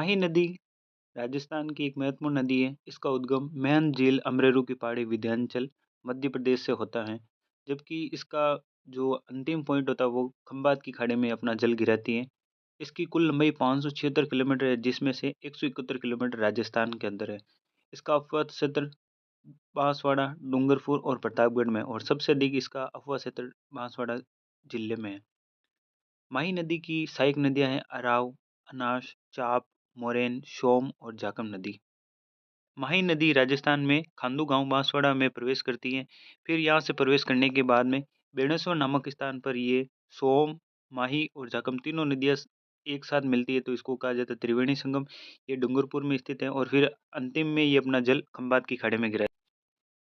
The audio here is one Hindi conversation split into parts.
माही नदी राजस्थान की एक महत्वपूर्ण नदी है। इसका उद्गम मैन झील अमरेरू की पहाड़ी विंध्याचल मध्य प्रदेश से होता है। जबकि इसका जो अंतिम पॉइंट होता है वो खंबात की खाड़ी में अपना जल गिराती है। इसकी कुल लंबाई 576 किलोमीटर है, जिसमें से 171 किलोमीटर राजस्थान के अंदर है। इसका अपवाद क्षेत्र बांसवाड़ा, डूंगरपुर और प्रतापगढ़ में, और सबसे अधिक इसका अपवाद क्षेत्र बांसवाड़ा जिले में है। माही नदी की सहायक नदियां हैं अराव, अनास, चाप, मोरेन, सोम और जाखम नदी। माही नदी राजस्थान में खांडू गांव बांसवाड़ा में प्रवेश करती है। फिर यहाँ से प्रवेश करने के बाद में बेणेश्वर नामक स्थान पर ये सोम, माही और जाखम तीनों नदियाँ एक साथ मिलती है, तो इसको कहा जाता है त्रिवेणी संगम। ये डूंगरपुर में स्थित है और फिर अंतिम में ये अपना जल खंबात की खाड़ी में गिरा।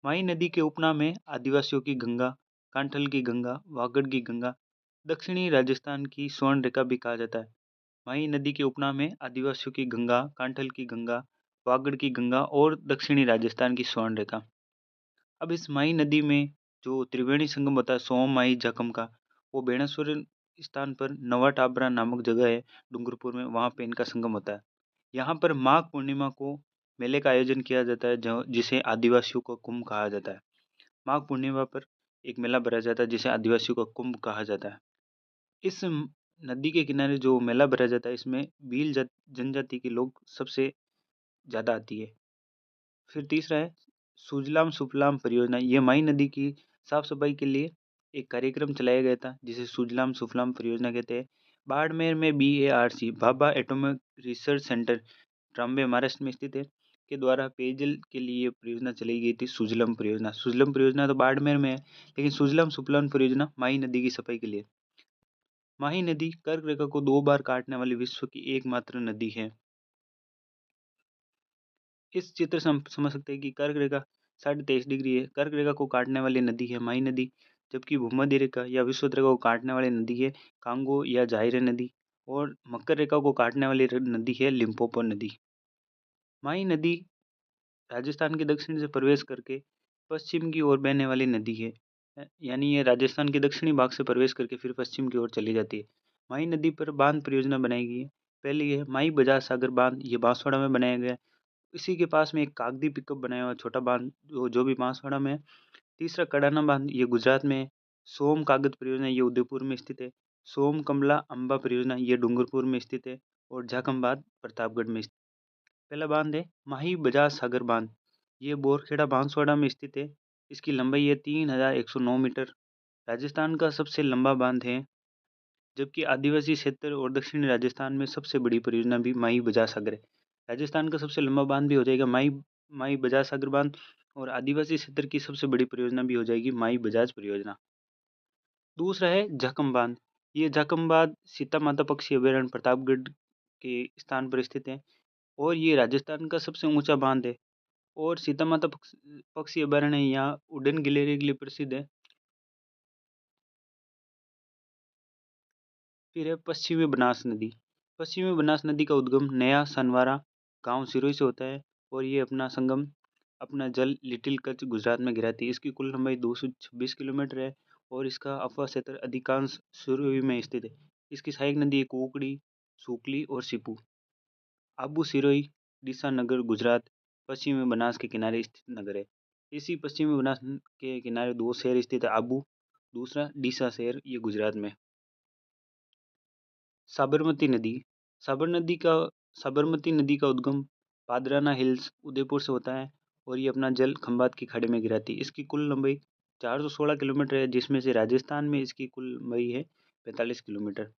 माही नदी के उपनाम है आदिवासियों की गंगा, कांठल की गंगा, वागड़ की गंगा, दक्षिणी राजस्थान की स्वर्ण रेखा भी कहा जाता है। माही नदी के उपनाम है आदिवासियों की गंगा, कांठल की गंगा, वागड़ की गंगा और दक्षिणी राजस्थान की स्वर्ण रेखा। अब इस माही नदी में जो त्रिवेणी संगम होता है सोम माही जखम का, वो बेणेश्वर स्थान पर नवा टाबरा नामक जगह है डूंगरपुर में, वहाँ पे इनका संगम होता है। यहाँ पर माघ पूर्णिमा को मेले का आयोजन किया जाता है, जो जिसे आदिवासियों का कुंभ कहा जाता है। माघ पूर्णिमा पर एक मेला भरा जाता है जिसे आदिवासियों का कुंभ कहा जाता है। इस नदी के किनारे जो मेला भरा जाता है, इसमें जनजाति के लोग सबसे ज़्यादा आती है। फिर तीसरा है सुजलाम सुफलाम परियोजना। ये माही नदी की साफ सफाई के लिए एक कार्यक्रम चलाया गया था, जिसे सुजलाम सुफलाम परियोजना कहते हैं। बाड़मेर में BARC Bhabha atomic research centre Trombay Maharashtra में स्थित है, के द्वारा पेयजल के लिए ये परियोजना चलाई गई थी सुजलम परियोजना। सुजलम परियोजना तो बाड़मेर में है, लेकिन सुजलाम सुफलाम परियोजना माही नदी की सफाई के लिए। माही नदी कर्क रेखा को 2 बार काटने वाली विश्व की एकमात्र नदी है। इस चित्र से हम समझ सकते हैं कि कर्क रेखा 23.5 डिग्री है। कर्क रेखा को काटने वाली नदी है माही नदी, जबकि भूमध्य रेखा या विषुवत रेखा को काटने वाली नदी है कांगो या जायरे नदी, और मकर रेखा को काटने वाली नदी है लिम्पोपो नदी। माही नदी राजस्थान के दक्षिण से प्रवेश करके पश्चिम की ओर बहने वाली नदी है। यानी ये राजस्थान के दक्षिणी भाग से प्रवेश करके फिर पश्चिम की ओर चली जाती है। माही नदी पर बांध परियोजना बनाई गई है। पहली है माही बजाज सागर बांध, ये बांसवाड़ा में बनाया गया है। इसी के पास में एक कागदी पिकअप बनाया हुआ छोटा बांध जो भी बांसवाड़ा में है। तीसरा कड़ाना बांध, ये गुजरात में है। सोम कागज परियोजना ये उदयपुर में स्थित है। सोम कमला अम्बा परियोजना ये डूंगरपुर में स्थित है। और झाकम बांध प्रतापगढ़ में स्थित। पहला बांध है माही बजाज सागर बांध, ये बोरखेड़ा बांसवाड़ा में स्थित है। इसकी लंबाई है 3109 मीटर। राजस्थान का सबसे लंबा बांध है, जबकि आदिवासी क्षेत्र और दक्षिणी राजस्थान में सबसे बड़ी परियोजना भी माही बजाज सागर है। राजस्थान का सबसे लंबा बांध भी हो जाएगा माही माही बजाज सागर बांध, और आदिवासी क्षेत्र की सबसे बड़ी परियोजना भी हो जाएगी माही बजाज परियोजना। दूसरा है जाखम बांध। ये जाखम बांध सीता माता पक्षी अभयारण्य प्रतापगढ़ के स्थान पर स्थित है, और ये राजस्थान का सबसे ऊंचा बांध है। और सीता माता पक्षी अभयारण्य यहाँ उड़न गिलहरी के लिए प्रसिद्ध है। फिर है पश्चिमी बनास नदी। पश्चिमी बनास नदी का उद्गम नया सनवारा गांव सिरोही से होता है, और ये अपना जल लिटिल कच्छ गुजरात में गिराती है। इसकी कुल लंबाई 226 किलोमीटर है, और इसका अफवाह क्षेत्र अधिकांश सिरोही में स्थित है। इसकी सहायक नदी है कोकड़ी, सुकली और सिपू। आबू सिरोही डीसा नगर गुजरात पश्चिमी बनास के किनारे स्थित नगर है। इसी पश्चिमी बनास के किनारे दो शहर स्थित है, आबू, दूसरा डीसा शहर, ये गुजरात में। साबरमती नदी। साबरमती नदी का उद्गम पादराना हिल्स उदयपुर से होता है, और ये अपना जल खंबात की खाड़ी में गिराती है। इसकी कुल लंबाई 416 किलोमीटर है, जिसमें से राजस्थान में इसकी कुल लंबाई है 45 किलोमीटर।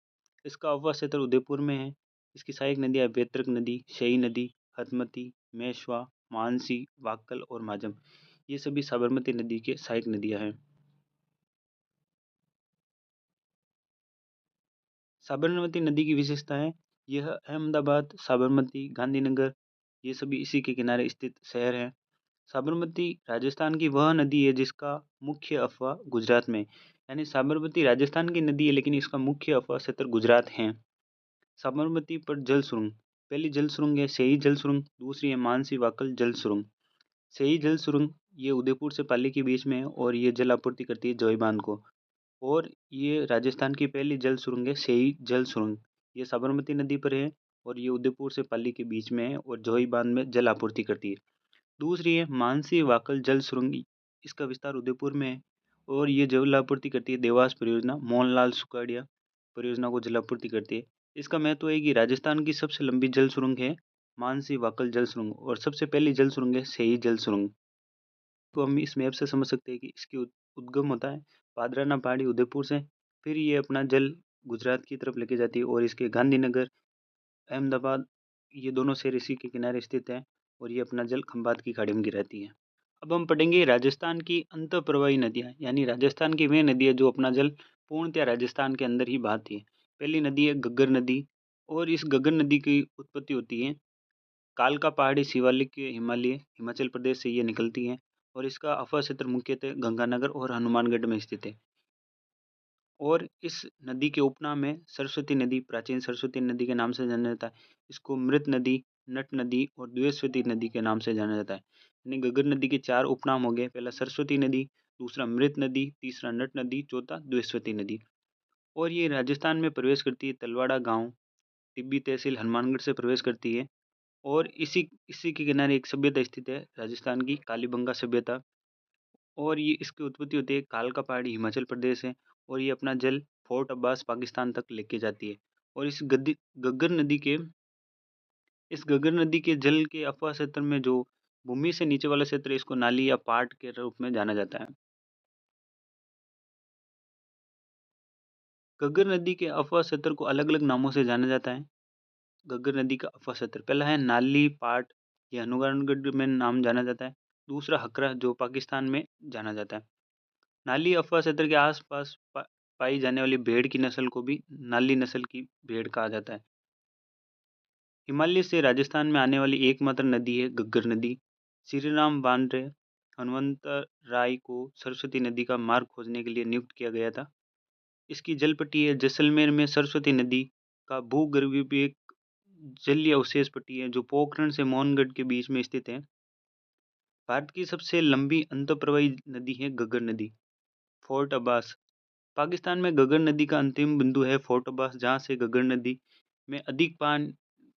इसका अफवाह क्षेत्र उदयपुर में है। इसकी सहायक नदियाँ वेत्रक नदी, शही नदी, हथमती, मेशवा, मानसी, वाक्कल और माजम, ये सभी साबरमती नदी के सहायक नदियाँ हैं। साबरमती नदी की विशेषता है, यह अहमदाबाद, साबरमती, गांधीनगर, ये सभी इसी के किनारे स्थित शहर हैं। साबरमती राजस्थान की वह नदी है जिसका मुख्य अफवाह गुजरात में, यानी साबरमती राजस्थान की नदी है लेकिन इसका मुख्य अफवाह क्षेत्र गुजरात है। साबरमती पर जल सुरंग। पहली जल सुरंग है सही जल सुरंग, दूसरी है मानसी वाकल जल सुरंग। सही जल सुरंग ये उदयपुर से पाली के बीच में है, और ये जल आपूर्ति करती है जोई बांध को। और ये राजस्थान की पहली जल सुरंग है सही जल सुरंग, ये साबरमती नदी पर है। और ये उदयपुर से पाली के बीच में है और जोही बांध में जल आपूर्ति करती है। दूसरी है मानसी वाकल जल सुरंग, इसका विस्तार उदयपुर में है और ये जल आपूर्ति करती है। देवास परियोजना मोहनलाल सुखाड़िया परियोजना को जल आपूर्ति करती है। इसका महत्व है कि राजस्थान की सबसे लंबी जल सुरंग है मानसी वाकल जल सुरंग और सबसे पहली जल सुरंग है सही जल सुरंग। तो हम इस मैप से समझ सकते हैं कि इसकी उद्गम होता है पादराना पहाड़ी उदयपुर से, फिर ये अपना जल गुजरात की तरफ लेके जाती है और इसके गांधीनगर अहमदाबाद ये दोनों शहर इसी के किनारे स्थित हैं और ये अपना जल खंबात की खाड़ी में गिराती है। अब हम पढ़ेंगे राजस्थान की अंतःप्रवाही नदियाँ, यानी राजस्थान की वे नदियाँ जो अपना जल पूर्णतया राजस्थान के अंदर ही बहाती है। पहली नदी है घग्गर नदी और इस घग्गर नदी की उत्पत्ति होती है कालका पहाड़ी शिवालिक के हिमाचल प्रदेश से ये निकलती हैं और इसका अफवा क्षेत्र मुख्यतः गंगानगर और हनुमानगढ़ में स्थित है। और इस नदी के उपनाम है सरस्वती नदी, प्राचीन सरस्वती नदी के नाम से जाना जाता है। इसको मृत नदी, नट नदी और द्वेस्वती नदी के नाम से जाना जाता है। यानी घग्गर नदी के चार उपनाम हो गए, पहला सरस्वती नदी, दूसरा मृत नदी, तीसरा नट नदी, चौथा द्वेस्वती नदी। और ये राजस्थान में प्रवेश करती है तलवाड़ा गांव, टिब्बी तहसील हनुमानगढ़ से प्रवेश करती है और इसी इसी के किनारे एक सभ्यता स्थित है राजस्थान की कालीबंगा सभ्यता। और ये इसकी उत्पत्ति होती है कालका पहाड़ी हिमाचल प्रदेश है और ये अपना जल फोर्ट अब्बास पाकिस्तान तक लेके जाती है। और घग्गर नदी के इस घग्गर नदी के जल के अफवाह क्षेत्र में जो भूमि से नीचे वाला क्षेत्र है इसको नाली या पाट के रूप में जाना जाता है। घग्गर नदी के अफवाह क्षेत्र को अलग अलग नामों से जाना जाता है। घग्गर नदी का अफवाह क्षेत्र पहला है नाली पाट, ये हनुमानगढ़ में नाम जाना जाता है। दूसरा हकरा जो पाकिस्तान में जाना जाता है। नाली अफवाह क्षेत्र के आसपास पाई जाने वाली भेड़ की नस्ल को भी नाली नस्ल की भेड़ कहा जाता है। हिमालय से राजस्थान में आने वाली एकमात्र नदी है घग्गर नदी। श्रीराम बांद्रे हनुमंत राय को सरस्वती नदी का मार्ग खोजने के लिए नियुक्त किया गया था। इसकी जलपट्टी है जैसलमेर में सरस्वती नदी का भूगर्भीय एक जलीय अवशेष पट्टी है जो पोखरण से मोहनगढ़ के बीच में स्थित है। भारत की सबसे लंबी अंतःप्रवाही नदी है घग्गर नदी। फोर्ट अब्बास पाकिस्तान में घग्गर नदी का अंतिम बिंदु है फोर्ट अब्बास, जहां से घग्गर नदी में अधिक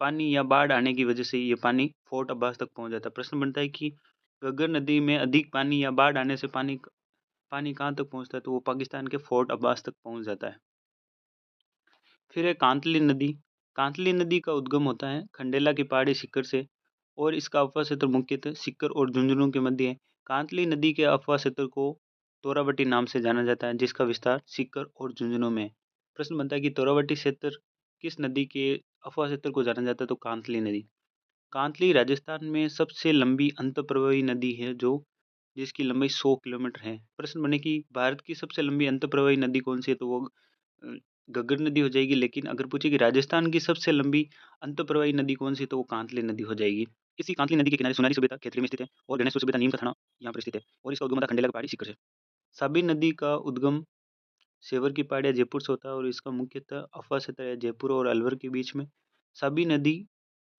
पानी या बाढ़ आने की वजह से ये पानी फोर्ट अब्बास तक पहुंच जाता है। प्रश्न बनता है कि घग्गर नदी में अधिक पानी या बाढ़ आने से पानी पानी कहाँ तक पहुंचता है, तो वो पाकिस्तान के फोर्ट अब्बास तक पहुंच जाता है। फिर है कांतली नदी। कांतली नदी का उद्गम होता है खंडेला की पहाड़ी शिखर से और इसका अफवाह क्षेत्र मुख्यतः सीकर और झुंझुनू के मध्य है। कांतली नदी के अफवाह क्षेत्र को तोरावटी नाम से जाना जाता है जिसका विस्तार सीकर और झुंझुनू में है। प्रश्न बनता है कि तोरावटी क्षेत्र किस नदी के अफवाह क्षेत्र को जाना जाता है, तो कांतली नदी। कांतली राजस्थान में सबसे लंबी अंतःप्रवाही नदी है जो जिसकी लंबाई 100 किलोमीटर है। प्रश्न बने कि भारत की सबसे लंबी अंतःप्रवाही नदी कौन सी है, तो वो अ, घग्गर नदी हो जाएगी। लेकिन अगर पूछे कि राजस्थान की सबसे लंबी अंतःप्रवाही नदी कौन सी है, तो वो कांतली नदी हो जाएगी। इसी कांतली नदी के किनारे सुनारी सभ्यता खेतरी में स्थित है और गणेश सभ्यता नीम का थाना यहाँ पर स्थित है और इसका उद्गम होता है खंडेला की पहाड़ी सीकर से। साबी नदी का उद्गम सेवर की पहाड़ियाँ जयपुर से होता है और इसका मुख्यतः अफवाह क्षेत्र है जयपुर और अलवर के बीच में। साबी नदी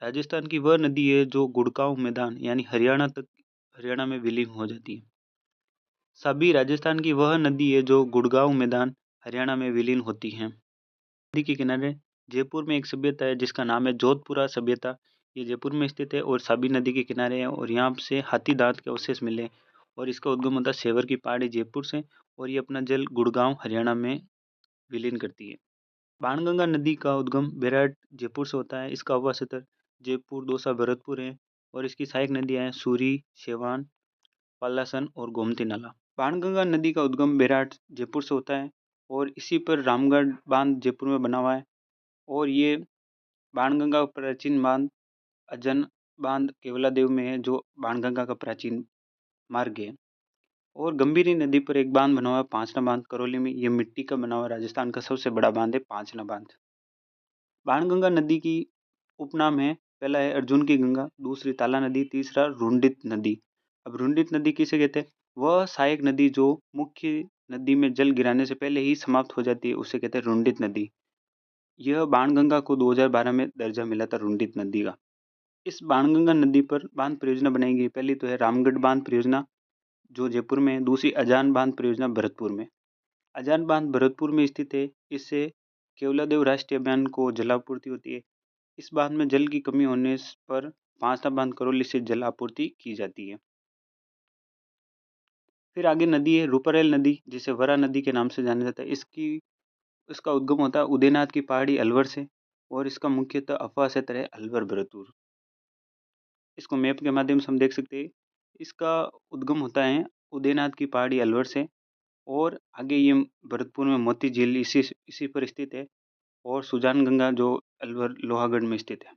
राजस्थान की वह नदी है जो गुड़गांव मैदान यानी हरियाणा में विलीन हो जाती है। साबी राजस्थान की वह नदी है जो गुड़गांव मैदान हरियाणा में विलीन होती है। नदी के किनारे जयपुर में एक सभ्यता है जिसका नाम है जोधपुरा सभ्यता। ये जयपुर में स्थित है और साबी नदी के किनारे है और यहाँ से हाथी दांत के अवशेष मिले और इसका उद्गम होता है सेवर की पहाड़ी जयपुर से और ये अपना जल गुड़गांव हरियाणा में विलीन करती है। बाणगंगा नदी का उद्गम बेराट जयपुर से होता है। इसका उद्गम क्षेत्र जयपुर, दौसा, भरतपुर है और इसकी सहायक नदियां हैं सूरी, सेवान, पलासन और गोमती नाला। बाणगंगा नदी का उद्गम बेराट जयपुर से होता है और इसी पर रामगढ़ बांध जयपुर में बना हुआ है और ये बाणगंगा का प्राचीन बांध अजन बांध केवलादेव में है जो बाणगंगा का प्राचीन मार्ग है। और गंभीरी नदी पर एक बांध बना हुआ है पांचना बांध करौली में, ये मिट्टी का बना हुआ राजस्थान का सबसे बड़ा बांध है पांचना बांध। बाणगंगा नदी की उपनाम है, पहला है अर्जुन की गंगा, दूसरी ताला नदी, तीसरा रुंडित नदी। अब रुंडित नदी किसे कहते हैं, वह सहायक नदी जो मुख्य नदी में जल गिराने से पहले ही समाप्त हो जाती है उसे कहते हैं रुंडित नदी। यह बाणगंगा को 2012 में दर्जा मिला था रुंडित नदी का। इस बाणगंगा नदी पर बांध परियोजना बनाई गई, पहली तो है रामगढ़ बांध परियोजना जो जयपुर में है, दूसरी अजान बांध परियोजना भरतपुर में। अजान बांध भरतपुर में स्थित है, इससे केवलादेव राष्ट्रीय अभियान को जलापूर्ति होती है। इस बांध में जल की कमी होने पर पांचना बांध करौली से जल आपूर्ति की जाती है। फिर आगे नदी है रूपारेल नदी, जिसे वरा नदी के नाम से जाना जाता है। इसका उद्गम होता है उदयनाथ की पहाड़ी अलवर से, और इसका मुख्यतः अफवाह क्षेत्र है अलवर भरतपुर। इसको मैप के माध्यम से हम देख सकते हैं। इसका उद्गम होता है उदयनाथ की पहाड़ी अलवर से, और आगे ये भरतपुर में मोती झील इसी पर स्थित है, और सुजान गंगा जो अलवर लोहागढ़ में स्थित है।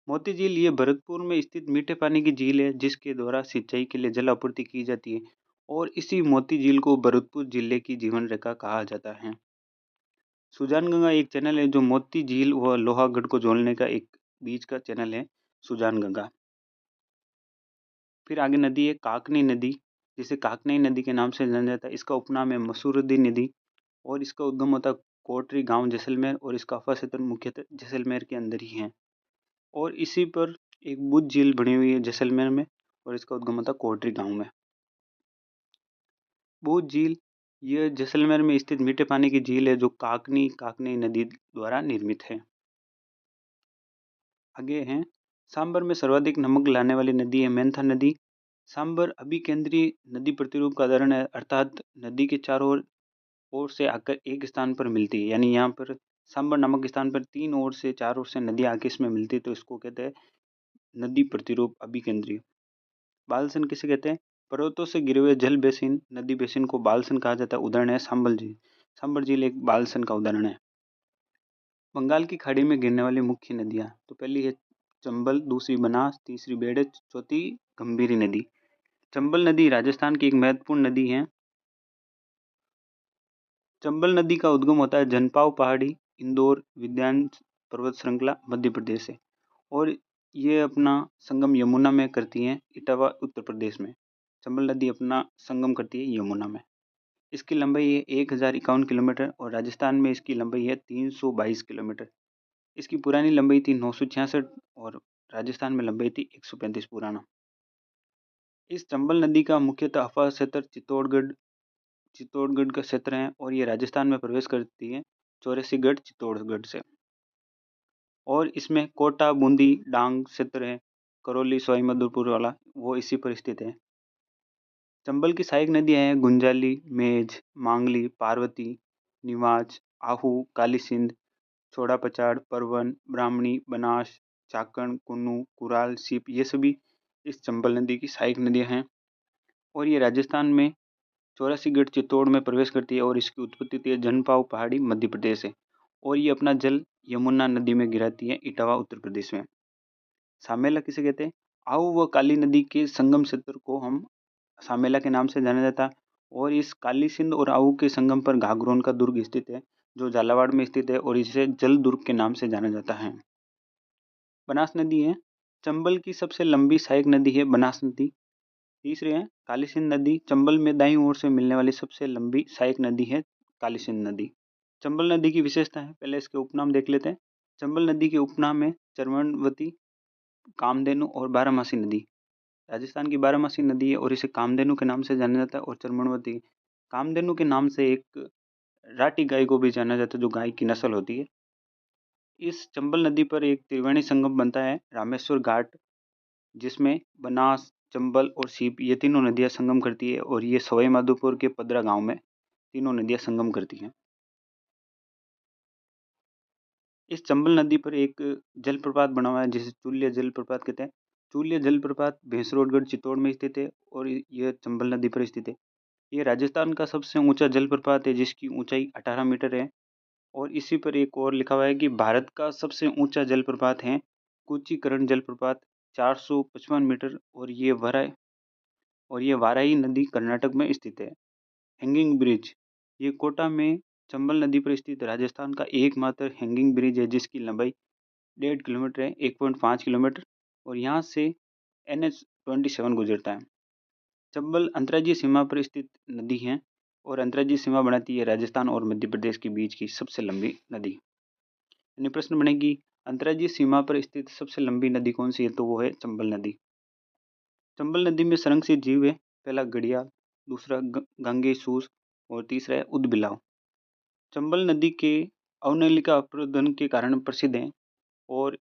मोती झील ये भरतपुर में स्थित मीठे पानी की झील है, जिसके द्वारा सिंचाई के लिए जल आपूर्ति की जाती है, और इसी मोती झील को भरतपुर जिले की जीवन रेखा कहा जाता है। सुजान गंगा एक चैनल है जो मोती झील व लोहागढ़ को जोड़ने का एक बीच का चैनल है सुजान गंगा। फिर आगे नदी है काकनी नदी, जिसे काकनी नदी के नाम से जाना जाता है। इसका उपनाम है मसूरुद्दी नदी, और इसका उद्गम होता है कोटरी गांव जैसलमेर, और इसका अफा क्षेत्र मुख्यतः जैसलमेर के अंदर ही है। और इसी पर एक बुद्ध झील बनी हुई है जैसलमेर में, और इसका उद्गम होता है कोटरी गांव में। बुद्ध झील यह जैसलमेर में स्थित मीठे पानी की झील है जो काकनी नदी द्वारा निर्मित है। आगे है सांबर में सर्वाधिक नमक लाने वाली नदी है मेंथा नदी। सांबर अभिकेंद्रीय नदी प्रतिरूप का उदाहरण है, अर्थात नदी के चारों ओर से आकर एक स्थान पर मिलती है। यानी यहाँ पर सांबर नामक स्थान पर तीन ओर से चार ओर से नदी आके इसमें मिलती है, तो इसको कहते हैं नदी प्रतिरूप अभिकेंद्रीय। बालसन किसे कहते हैं? पर्वतों से गिरे हुए जल बेसिन, नदी बेसिन को बालसन कहा जाता है। उदाहरण है सांबल झील। सांबर झील एक बालसन का उदाहरण है। बंगाल की खाड़ी में गिरने वाली मुख्य नदियाँ, तो पहली है चंबल, दूसरी बनास, तीसरी बेड़च, चौथी गंभीरी नदी। चंबल नदी राजस्थान की एक महत्वपूर्ण नदी है। चंबल नदी का उद्गम होता है जनपाव पहाड़ी, इंदौर, विंध्याचल पर्वत श्रृंखला, मध्य प्रदेश से, और ये अपना संगम यमुना में करती हैं इटावा उत्तर प्रदेश में। चंबल नदी अपना संगम करती है यमुना में। इसकी लंबाई है 1051 किलोमीटर, और राजस्थान में इसकी लंबाई है 322 किलोमीटर। इसकी पुरानी लंबाई थी 966, और राजस्थान में लंबाई थी 135 पुराना। इस चंबल नदी का मुख्यतः अफा क्षेत्र चित्तौड़गढ़ का क्षेत्र है, और ये राजस्थान में प्रवेश करती है चौरासीगढ़ चित्तौड़गढ़ से। और इसमें कोटा, बूंदी, डांग क्षेत्र है, करौली, सवाई माधोपुर वाला वो इसी पर स्थित है। चंबल की सहायक नदियाँ हैं गुंजाली, मेज, मांगली, पार्वती, निवाच, आहू, काली सिंध, छोड़ा पचाड़, परवन, ब्राह्मणी, बनास, चाकण, कुन्नू, कुराल, सीप, ये सभी इस चंबल नदी की सहायक नदियाँ हैं। और ये राजस्थान में चौरासीगढ़ चित्तौड़ में प्रवेश करती है, और इसकी उत्पत्ति होती है जनपाव पहाड़ी, मध्य प्रदेश से, और ये अपना जल यमुना नदी में गिराती है इटावा उत्तर प्रदेश में। सामेला किसे कहते हैं? आहू व काली नदी के संगम क्षेत्र को हम सामेला के नाम से जाना जाता है, और इस काली सिंध और आहू के संगम पर घाघरोन का दुर्ग स्थित है, जो झालावाड़ में स्थित है, और इसे जल दुर्ग के नाम से जाना जाता है। बनास नदी है चंबल की सबसे लंबी सहायक नदी है बनास नदी। तीसरे है काली सिंध नदी, चंबल में दाईं ओर से मिलने वाली सबसे लंबी सहायक नदी है काली सिंध नदी। चंबल नदी की विशेषता है, पहले इसके उपनाम देख लेते हैं। चंबल नदी के उपनाम है चरवणवती, कामधेनु और बारामासी नदी। राजस्थान की बारामासी नदी है, और इसे कामधेनु के नाम से जाना जाता है, और चरमणवती कामधेनु के नाम से एक राठी गाय को भी जाना जाता है, जो गाय की नस्ल होती है। इस चंबल नदी पर एक त्रिवेणी संगम बनता है रामेश्वर घाट, जिसमें बनास, चंबल और सीप ये तीनों नदियां संगम करती है, और ये सवाई माधोपुर के पदरा गांव में तीनों नदियां संगम करती हैं। इस चंबल नदी पर एक जलप्रपात बना हुआ है जिसे चूल्य जलप्रपात कहते हैं। चूल्य जलप्रपात भैंसरोडगढ़ चित्तौड़ में स्थित है, और यह चंबल नदी पर स्थित है। ये राजस्थान का सबसे ऊंचा जलप्रपात है, जिसकी ऊंचाई 18 मीटर है। और इसी पर एक और लिखा हुआ है कि भारत का सबसे ऊंचा जलप्रपात है कुचिकरण जलप्रपात, 455 मीटर, और ये वाराही नदी कर्नाटक में स्थित है। हैंगिंग ब्रिज, ये कोटा में चंबल नदी पर स्थित राजस्थान का एकमात्र हैंगिंग ब्रिज है, जिसकी लंबाई 1.5 किलोमीटर है, 1.5 किलोमीटर, और यहाँ से NH-27 गुजरता है। चंबल अंतर्राज्यीय सीमा पर स्थित नदी है, और अंतर्राज्यीय सीमा बनाती है राजस्थान और मध्य प्रदेश के बीच की सबसे लंबी नदी। यानी प्रश्न बनेगी अंतर्राज्यीय सीमा पर स्थित सबसे लंबी नदी कौन सी है, तो वो है चंबल नदी। चंबल नदी में संरक्षित जीव है, पहला घड़ियाल, दूसरा गंगे सूस, और तीसरा है उदबिलाव। चंबल नदी के अवनलिका अवरोधन के कारण प्रसिद्ध है, और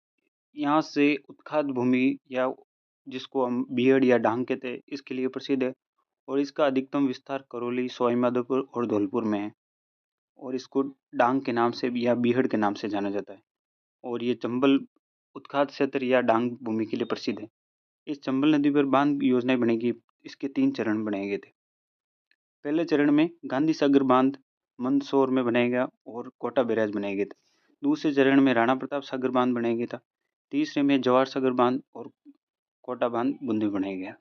यहाँ से उत्खात भूमि या जिसको हम बीहड़ या डांग कहते हैं, इसके लिए प्रसिद्ध है और इसका अधिकतम विस्तार करौली, सवाईमाधोपुर और धौलपुर में है और इसको डांग के नाम से या बीहड़ के नाम से जाना जाता है और ये चंबल उत्खात क्षेत्र या डांग भूमि के लिए प्रसिद्ध है। इस चंबल नदी पर बांध योजनाएं बनेगी। इसके 3 चरण बनाए गए थे। पहले चरण में गांधी सागर बांध मंदसौर में बनाया गया और कोटा बैराज बनाए गए थे। दूसरे चरण में राणा प्रताप सागर बांध बनाया गया था। तीसरे में जवाहर सागर बांध और कोटा बांध बूंदी बनाया गया।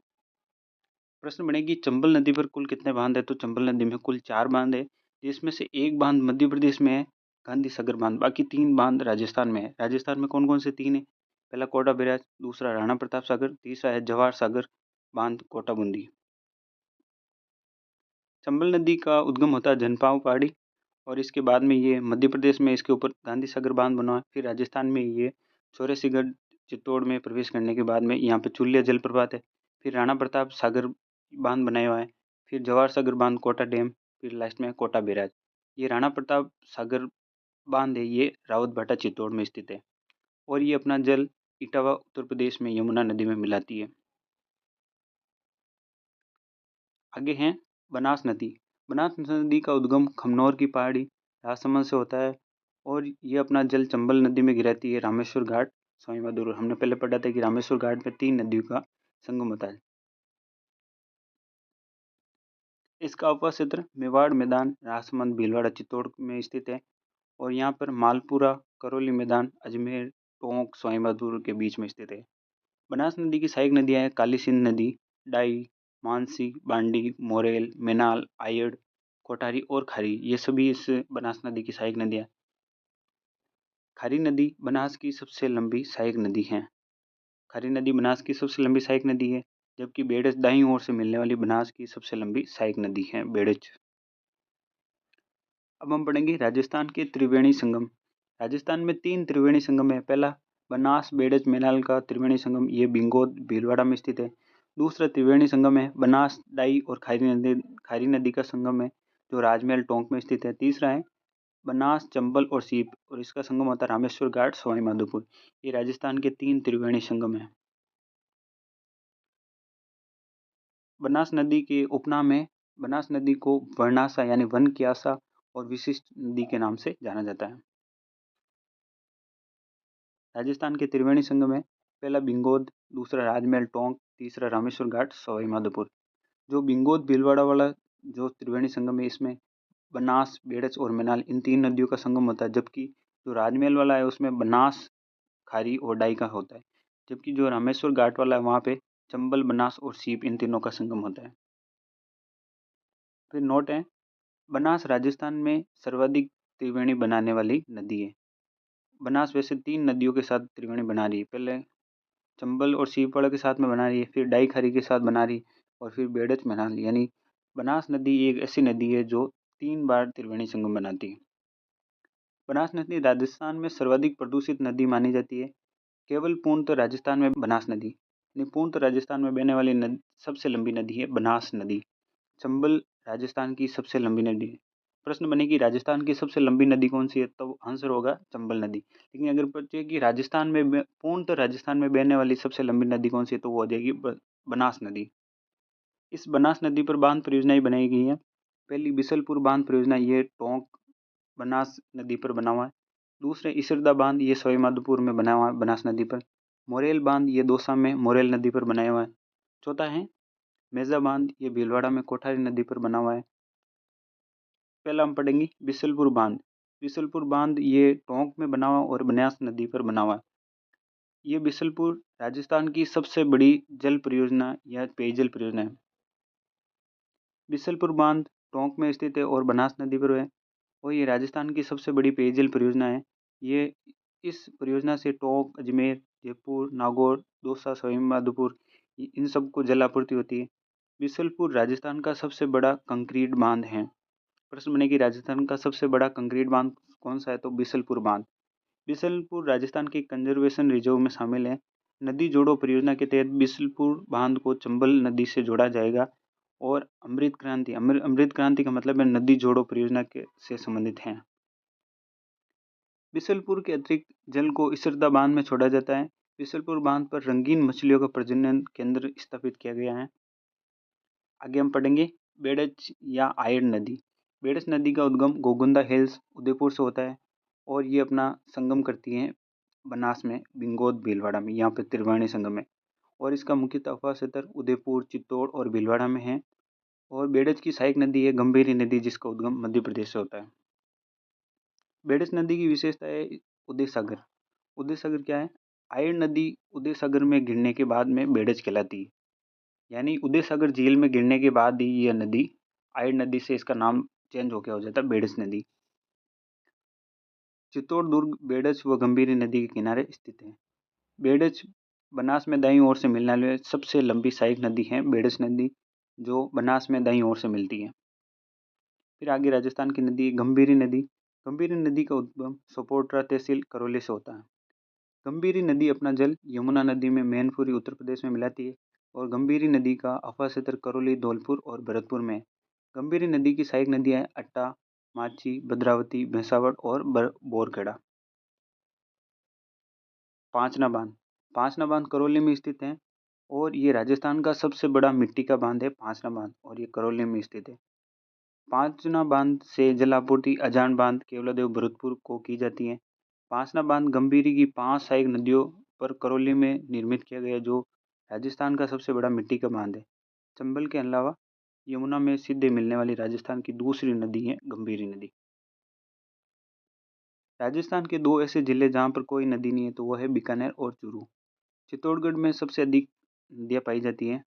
प्रश्न बनेगी चंबल नदी पर कुल कितने बांध है? तो चंबल नदी में कुल 4 बांध है, जिसमें से एक बांध मध्य प्रदेश में है, गांधी सागर बांध। बाकी 3 बांध राजस्थान में है। राजस्थान में कौन कौन से 3 है? पहला कोटा बैराज, दूसरा राणा प्रताप सागर, तीसरा है जवाहर सागर बांध कोटा बूंदी। चंबल नदी का उद्गम होता है जनपाव पहाड़ी और इसके बाद में ये मध्य प्रदेश में इसके ऊपर गांधी सागर बांध बना है। फिर राजस्थान में ये चौरासीगढ़ चित्तौड़ में प्रवेश करने के बाद में यहाँ पे चुलिया जलप्रपात है। फिर राणा प्रताप सागर बांध बनाया हुआ है। फिर जवाहर सागर बांध कोटा डैम, फिर लास्ट में कोटा बैराज। ये राणा प्रताप सागर बांध है, ये रावतभाटा चित्तौड़ में स्थित है और ये अपना जल इटावा उत्तर प्रदेश में यमुना नदी में मिलाती है। आगे हैं बनास नदी। बनास नदी का उद्गम खमनौर की पहाड़ी राजसमंद से होता है और ये अपना जल चंबल नदी में गिराती है रामेश्वर घाट सवाईमाधोपुर। हमने पहले पढ़ा था कि रामेश्वर घाट में 3 नदियों का संगम होता है। इसका उप क्षेत्र मेवाड़ मैदान राजसमंद भीलवाड़ा चित्तौड़ में स्थित है और यहाँ पर मालपुरा करौली मैदान अजमेर टोंक सवाईमाधोपुर के बीच में स्थित है। बनास नदी की सहायक नदियाँ हैं काली सिंध नदी, डाई, मानसी, बांडी, मोरेल, मेनाल, आयड़, कोठारी और खारी। ये सभी इस बनास नदी की सहायक नदियाँ। खारी नदी बनास की सबसे लंबी सहायक नदी है। खारी नदी बनास की सबसे लंबी सहायक नदी है, जबकि बेड़च दाईं ओर से मिलने वाली बनास की सबसे लंबी सहायक नदी है बेड़च। अब हम पढ़ेंगे राजस्थान के त्रिवेणी संगम। राजस्थान में 3 त्रिवेणी संगम है। पहला बनास बेड़च मेनाल का त्रिवेणी संगम, ये बिंगोद भीलवाड़ा में स्थित है। दूसरा त्रिवेणी संगम है बनास डाई और खारी नदी का संगम है जो राजमहल टोंक में स्थित है। तीसरा है बनास चंबल और सीप और इसका संगम होता है रामेश्वर घाट सवाईमाधोपुर। ये राजस्थान के 3 त्रिवेणी संगम है। बनास नदी के उपनाम है। बनास नदी को वर्णासा यानी वन की आशा और विशिष्ट नदी के नाम से जाना जाता है। राजस्थान के त्रिवेणी संगम है। पहला बिंगोद, दूसरा राजमहल टोंक, तीसरा रामेश्वर घाट सवाईमाधोपुर। जो बिंगोद भीलवाड़ा वाला जो त्रिवेणी संगम है, इसमें बनास बेड़च और मेनाल इन 3 नदियों का संगम होता है, जबकि जो राजमहल वाला है उसमें बनास खारी और डाई का होता है, जबकि जो रामेश्वर घाट वाला है वहाँ पे चंबल बनास और सीप इन तीनों का संगम होता है। फिर नोट है बनास राजस्थान में सर्वाधिक त्रिवेणी बनाने वाली नदी है। बनास वैसे 3 नदियों के साथ त्रिवेणी बना रही है। पहले चंबल और सीपवाड़ा के साथ में बना रही है, फिर डाई खारी के साथ बना रही और फिर बेड़च मेनाल। यानी बनास नदी एक ऐसी नदी है जो 3 बार त्रिवेणी संगम बनाती है। बनास नदी राजस्थान में सर्वाधिक प्रदूषित नदी मानी जाती है। केवल पूर्णतः राजस्थान में बनास नदी यानी पूर्णतः राजस्थान में बहने वाली नदी सबसे लंबी नदी है बनास नदी। चंबल राजस्थान की सबसे लंबी नदी है। प्रश्न बनेगी राजस्थान की सबसे लंबी नदी कौन सी है? तो आंसर होगा चंबल नदी। लेकिन अगर पूछे कि राजस्थान में पूर्णतः राजस्थान में बहने वाली सबसे लंबी नदी कौन सी है, तो वो हो जाएगी बनास नदी। इस बनास नदी पर बांध परियोजनाएं बनाई गई हैं। पहली बिसलपुर बांध परियोजना, ये टोंक बनास नदी पर बना हुआ है। दूसरे इसरदा बांध, ये सवाईमाधोपुर में बना हुआ है बनास नदी पर। मोरेल बांध, ये दौसा में मोरेल नदी पर बनाया हुआ है। चौथा है मेजा बांध, ये भीलवाड़ा में कोठारी नदी पर बना हुआ है। पहला हम पढ़ेंगे बिसलपुर बांध। बिसलपुर बांध ये टोंक में बना हुआ और बनास नदी पर बना हुआ है। ये बिसलपुर राजस्थान की सबसे बड़ी जल परियोजना या पेयजल परियोजना है। बिसलपुर बांध टोंक में स्थित है और बनास नदी पर है और ये राजस्थान की सबसे बड़ी पेयजल परियोजना है। ये इस परियोजना से टोंक, अजमेर, जयपुर, नागौर, दौसा, सवाईमाधोपुर इन सबको जल आपूर्ति होती है। बिसलपुर राजस्थान का सबसे बड़ा कंक्रीट बांध है। प्रश्न बनेगी राजस्थान का सबसे बड़ा कंक्रीट बांध कौन सा है? तो बिसलपुर बांध। बिसलपुर राजस्थान के कंजर्वेशन रिजर्व में शामिल है। नदी जोड़ो परियोजना के तहत बिसलपुर बांध को चंबल नदी से जोड़ा जाएगा और अमृत क्रांति का मतलब है नदी जोड़ो परियोजना के से संबंधित है। बिसलपुर के अतिरिक्त जल को इसरदा बांध में छोड़ा जाता है। बिसलपुर बांध पर रंगीन मछलियों का प्रजनन केंद्र स्थापित किया गया है। आगे हम पढ़ेंगे बेडज या आयड नदी। बेडज नदी का उद्गम गोगुंदा हिल्स उदयपुर से होता है और ये अपना संगम करती है बनास में बिंगोद भीलवाड़ा में, यहाँ पे त्रिवेणी संगम है। और इसका मुख्यतः अफवाह क्षेत्र उदयपुर, चित्तौड़ और भीलवाड़ा में है। और बेडज की सहायक नदी है गंभीरी नदी, जिसका उद्गम मध्य प्रदेश से होता है। बेडज नदी की विशेषता है उदय सागर। उदय सागर क्या है? आयड नदी उदय सागर में गिरने के बाद में बेडज कहलाती है। यानी उदय सागर झील में गिरने के बाद ही यह नदी आयड नदी से इसका नाम चेंज होकर हो जाता है बेडज नदी। चित्तौड़ दुर्ग बेडज व गंभीरी नदी के किनारे स्थित है। बेडज बनास में दाईं ओर से मिलने वाली सबसे लंबी सहायक नदी है बेडज नदी, जो बनास में दाईं ओर से मिलती है। फिर आगे राजस्थान की नदी गंभीरी नदी। गंभीरी नदी का उद्गम सोपोट्रा तहसील करौली से होता है। गंभीरी नदी अपना जल यमुना नदी में मैनपुरी उत्तर प्रदेश में मिलाती है और गंभीरी नदी का अफवाह क्षेत्र करौली, धौलपुर और भरतपुर में है। गंभीरी नदी की सहायक नदियाँ हैं अट्टा, माची, भद्रावती, भैंसावड़ और बोरखेड़ा। पांचना बांध। पांचना बांध करौली में स्थित है और ये राजस्थान का सबसे बड़ा मिट्टी का बांध है पांचना बांध, और ये करौली में स्थित है। पांचना बांध से जल आपूर्ति अजान बांध, केवलादेव, भरतपुर को की जाती है। पांचना बांध गंभीरी की 5 सहायक नदियों पर करौली में निर्मित किया गया, जो राजस्थान का सबसे बड़ा मिट्टी का बांध है। चंबल के अलावा यमुना में सीधे मिलने वाली राजस्थान की दूसरी नदी है गंभीरी नदी। राजस्थान के 2 ऐसे जिले जहाँ पर कोई नदी नहीं है, तो वह है बीकानेर और चूरू। चित्तौड़गढ़ में सबसे अधिक नदियाँ पाई जाती हैं।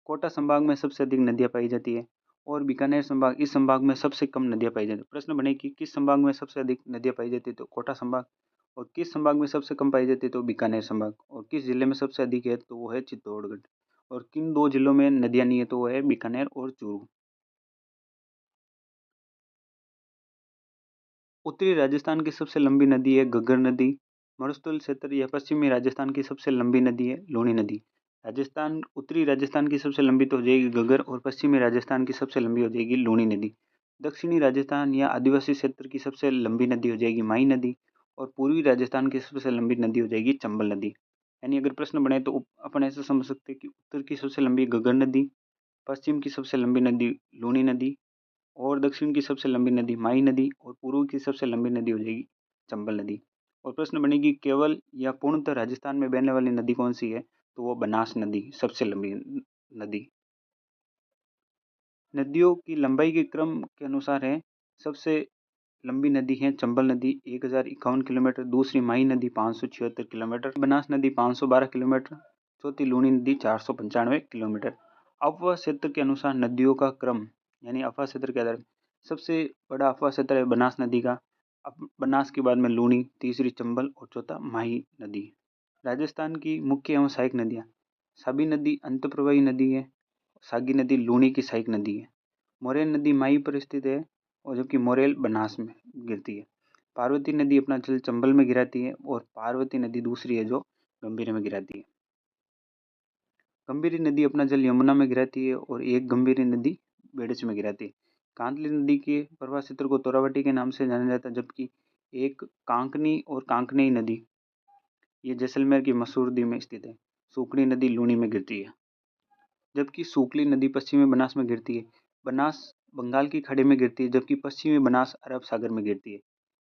कोटा संभाग में सबसे अधिक नदियाँ पाई जाती है और बीकानेर संभाग, इस संभाग में सबसे कम नदियाँ पाई जाती है। प्रश्न बने कि किस संभाग में सबसे अधिक नदियाँ पाई जाती है, तो कोटा संभाग। और किस संभाग में सबसे कम पाई जाती है, तो बीकानेर संभाग। और किस जिले में सबसे अधिक है, तो वो है चित्तौड़गढ़। और किन 2 जिलों में नदियाँ नहीं है, तो वो है बीकानेर और चूरू। उत्तरी राजस्थान की सबसे लंबी नदी है घग्गर नदी। मरुस्थल क्षेत्र यह पश्चिमी राजस्थान की सबसे लंबी नदी है लूणी नदी। राजस्थान उत्तरी राजस्थान की सबसे लंबी तो हो जाएगी घग्गर और पश्चिमी राजस्थान की सबसे लंबी हो जाएगी लूणी नदी। दक्षिणी राजस्थान या आदिवासी क्षेत्र की सबसे लंबी नदी हो जाएगी माही नदी और पूर्वी राजस्थान की सबसे लंबी नदी हो जाएगी चंबल नदी। यानी अगर प्रश्न बने तो अपन ऐसा समझ सकते हैं कि उत्तर की सबसे लंबी घग्गर नदी, पश्चिम की सबसे लंबी नदी लूणी नदी और दक्षिण की सबसे लंबी नदी माही नदी और पूर्व की सबसे लंबी नदी हो जाएगी चंबल नदी। और प्रश्न बनेगी केवल या पूर्णतः राजस्थान में बहने वाली नदी कौन सी है, तो वो बनास नदी सबसे लंबी नदी। नदियों की लंबाई के क्रम के अनुसार है, सबसे लंबी नदी है चंबल नदी 1051 किलोमीटर, दूसरी माही नदी 576 किलोमीटर, बनास नदी 512 किलोमीटर, चौथी लूणी नदी 495 किलोमीटर। अफवाह क्षेत्र के अनुसार नदियों का क्रम, यानी अफवाह क्षेत्र के आधार सबसे बड़ा अफवाह क्षेत्र है बनास नदी का, अब बनास के बाद में लूणी, तीसरी चंबल और चौथा माही नदी। राजस्थान की मुख्य एवं सहायक नदियाँ। साबी नदी अंतःप्रवाही नदी है। सागी नदी लूणी की सहायक नदी है। मोरेल नदी माही पर स्थित है और जबकि मोरेल बनास में गिरती है। पार्वती नदी अपना जल चंबल में गिराती है और पार्वती नदी दूसरी है जो गंभीरी में गिराती है। गंभीरी नदी अपना जल यमुना में गिराती है और एक गंभीरी नदी बेडच में गिराती है। कांतली नदी के प्रवाह क्षेत्र को तोरावटी के नाम से जाना जाता है, जबकि एक कांकनी और कांकनेई नदी ये जैसलमेर की मसूरदी में स्थित है। सूखड़ी नदी लूणी में गिरती है, जबकि सूखली नदी पश्चिमी बनास में गिरती है। बनास बंगाल की खाड़ी में गिरती है, जबकि पश्चिमी बनास अरब सागर में गिरती है।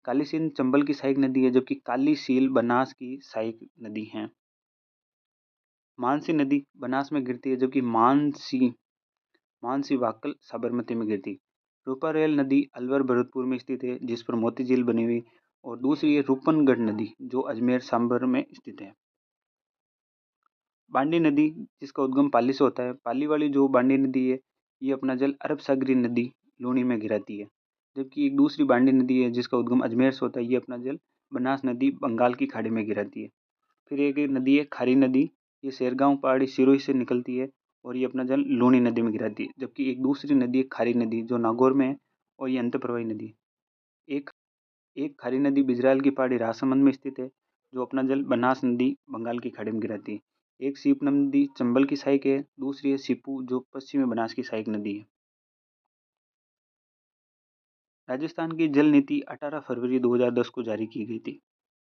काली सिंध चंबल की सहायक नदी है, जबकि काली सील बनास की सहायक नदी है। मानसी नदी बनास में गिरती है, जबकि मानसी मानसी वाकल साबरमती में गिरती है। रूपारेल नदी अलवर भरतपुर में स्थित है, जिस पर मोती झील बनी हुई, और दूसरी है रूपनगढ़ नदी जो अजमेर सांबर में स्थित है। बांडी नदी जिसका उद्गम पाली से होता है। पाली वाली जो बांडी नदी है ये अपना जल अरब सागरी नदी लूणी में गिराती है, जबकि एक दूसरी बांडी नदी है जिसका उद्गम अजमेर से होता है, ये अपना जल बनास नदी बंगाल की खाड़ी में गिराती है। फिर एक नदी है खारी नदी, ये शेरगांव पहाड़ी सिरोही से निकलती है और ये अपना जल लूणी नदी में गिराती है, जबकि एक दूसरी नदी है खारी नदी जो नागौर में है और ये अंतःप्रवाही नदी है। एक एक खारी नदी बिजरायल की पहाड़ी राजसमंद में स्थित है जो अपना जल बनास नदी बंगाल की खाड़ी में गिराती है। एक सीप नदी चंबल की सहायक है, दूसरी है सीपू जो पश्चिमी बनास की सहायक नदी है। राजस्थान की जल नीति 18 फरवरी 2010 को जारी की गई थी।